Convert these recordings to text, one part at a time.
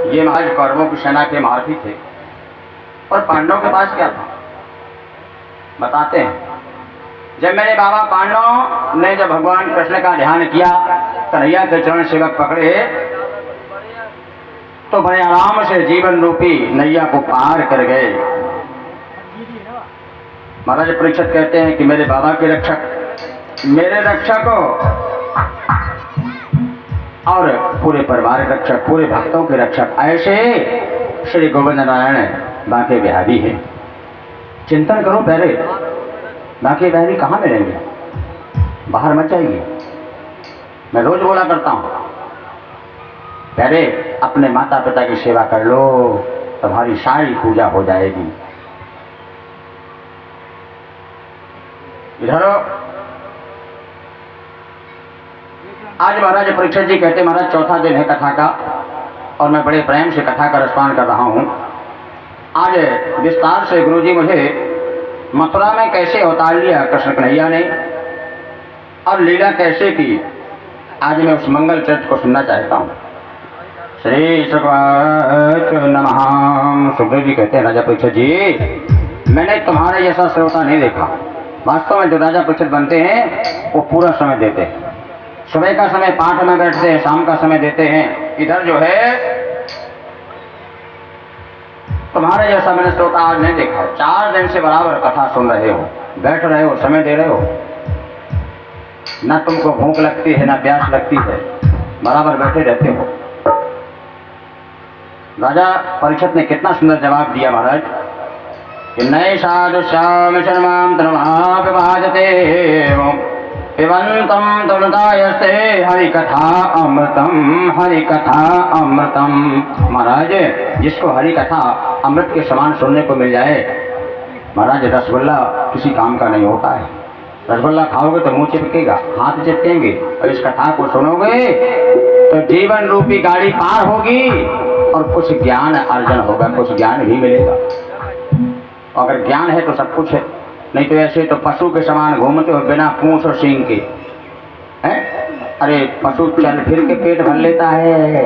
ये महाराज कौरवों की सेना के महारथी थे और पांडवों के पास क्या था बताते हैं। जब मेरे बाबा पांडव ने जब भगवान कृष्ण का ध्यान किया, कन्हैया के चरण सेवक पकड़े तो बड़े आराम से जीवन रूपी नैया को पार कर गए। महाराज परीक्षित कहते हैं कि मेरे बाबा के रक्षक, मेरे रक्षक और पूरे परिवार के रक्षक, पूरे भक्तों के रक्षक ऐसे श्री गोविंद नारायण बांके बिहारी हैं। चिंतन करो पहले, बांके बिहारी कहाँ मिलेंगे? बाहर मत जाइए। मैं रोज बोला करता हूँ, पहले अपने माता पिता की सेवा कर लो, तुम्हारी सारी पूजा हो जाएगी। इधर आज महाराज परीक्षित जी कहते महाराज चौथा दिन है कथा का और मैं बड़े प्रेम से कथा का रसपान कर रहा हूँ। आज विस्तार से गुरुजी मुझे मथुरा में कैसे अवतार लिया कृष्ण कन्हैया ने और लीला कैसे की, आज मैं उस मंगल चरित्र को सुनना चाहता हूँ। श्री सुखवाच नमः। सुखदेव जी कहते हैं राजा परीक्षित जी, मैंने तुम्हारे जैसा श्रोता नहीं देखा। वास्तव में जो राजा परीक्षित बनते हैं वो पूरा समय देते हैं, सुबह का समय पाठ में बैठते हैं, शाम का समय देते हैं। इधर जो है तुम्हारे जैसा मैंने श्रोता आज नहीं देखा। 4 दिन से बराबर कथा सुन रहे हो, बैठ रहे हो, समय दे रहे हो, ना तुमको भूख लगती है ना प्यास लगती है, बराबर बैठे रहते हो। राजा परीक्षित ने कितना सुंदर जवाब दिया महाराज कि नए साधु श्याम शर्माम तनुभाजते पिबंतम तनुदायस्ते हरि कथा अमृतम, हरि कथा अमृतम। महाराज जिसको हरि कथा अमृत के समान सुनने को मिल जाए, महाराज रसगुल्ला किसी काम का नहीं होता है। रसगुल्ला खाओगे तो मुंह चिपकेगा, हाथ चिपकेंगे, और इस कथा को सुनोगे तो जीवन रूपी गाड़ी पार होगी और कुछ ज्ञान अर्जन होगा, कुछ ज्ञान भी मिलेगा। अगर ज्ञान है तो सब कुछ है, नहीं तो ऐसे तो पशु के समान घूमते हो बिना पूंछ और सींग के हैं। अरे पशु चल फिर के पेट भर लेता है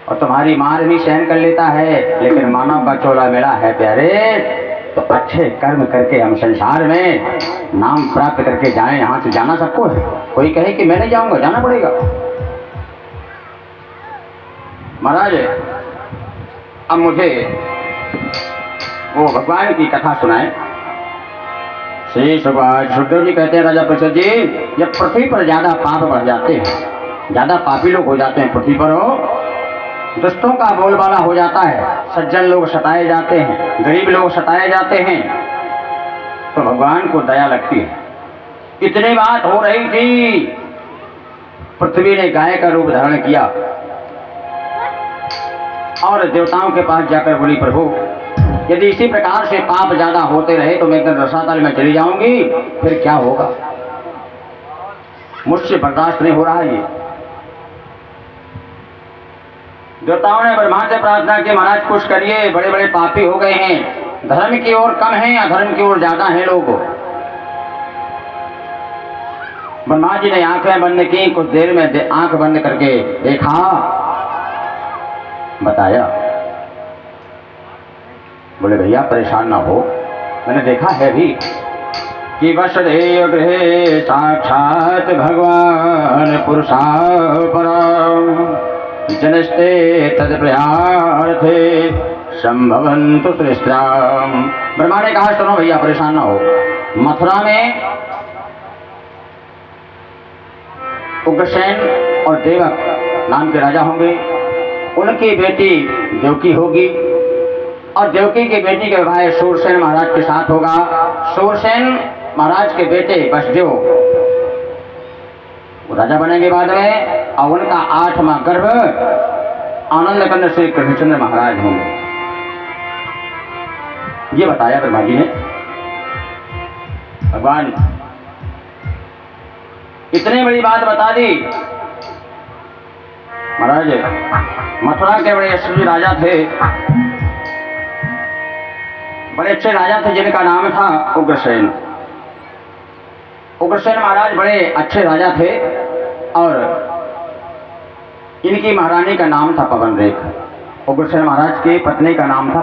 और तुम्हारी मार भी सहन कर लेता है, लेकिन मानव का चोला मिला है प्यारे तो अच्छे कर्म करके हम संसार में नाम प्राप्त करके जाएं। यहाँ से जाना सबको है, कोई कहे कि मैं नहीं जाऊंगा, जाना पड़ेगा। महाराज अब मुझे वो भगवान की कथा सुनाए। श्री सुखदेव जी कहते हैं राजा परीक्षित जी, जब पृथ्वी पर ज्यादा पाप बढ़ जाते हैं, ज्यादा पापी लोग हो जाते हैं पृथ्वी पर, हो दुष्टों का बोलबाला हो जाता है, सज्जन लोग सताए जाते हैं, गरीब लोग सताए जाते हैं, तो भगवान को दया लगती है। इतनी बात हो रही थी, पृथ्वी ने गाय का रूप धारण किया और देवताओं के पास जाकर बोली प्रभु यदि इसी प्रकार से पाप ज्यादा होते रहे तो मैं एकदम रसातल में चली जाऊंगी, फिर क्या होगा? मुझसे बर्दाश्त नहीं हो रहा है ये। देवताओं ने ब्रह्मा से प्रार्थना की महाराज कुछ करिए, बड़े बड़े पापी हो गए हैं, धर्म की ओर कम है, अधर्म की ओर ज्यादा है लोग। ब्रह्मा जी ने आंखें बंद की, कुछ देर में आंख बंद करके देखा, बताया। बोले भैया परेशान ना हो, मैंने देखा है भी कि वसुदेव गृहे साक्षात भगवान पुरुषा परम जनस्ते तद प्रयार्थे संभवन्तु श्रेष्ठाम। ब्रह्मा ने कहा सुनो भैया परेशान ना हो, मथुरा में उग्रसेन और देवक नाम के राजा होंगे, उनकी बेटी देवकी होगी और देवकी की बेटी का विवाह सूरसेन महाराज के साथ होगा। सूरसेन महाराज के बेटे वसुदेव वो राजा बनेंगे बाद में, और उनका 8वां गर्भ आनंद कंद श्री कृष्णचंद्र महाराज होंगे। ये बताया ब्रह्मा जी ने। भगवान इतनी बड़ी बात बता दी। महाराज मथुरा के बड़े यशस्वी राजा थे, बड़े अच्छे राजा थे जिनका नाम था उग्रसेन। उग्रसेन महाराज बड़े अच्छे राजा थे और इनकी महारानी का नाम था पवन रेख और गुरशर महाराज की पत्नी का नाम था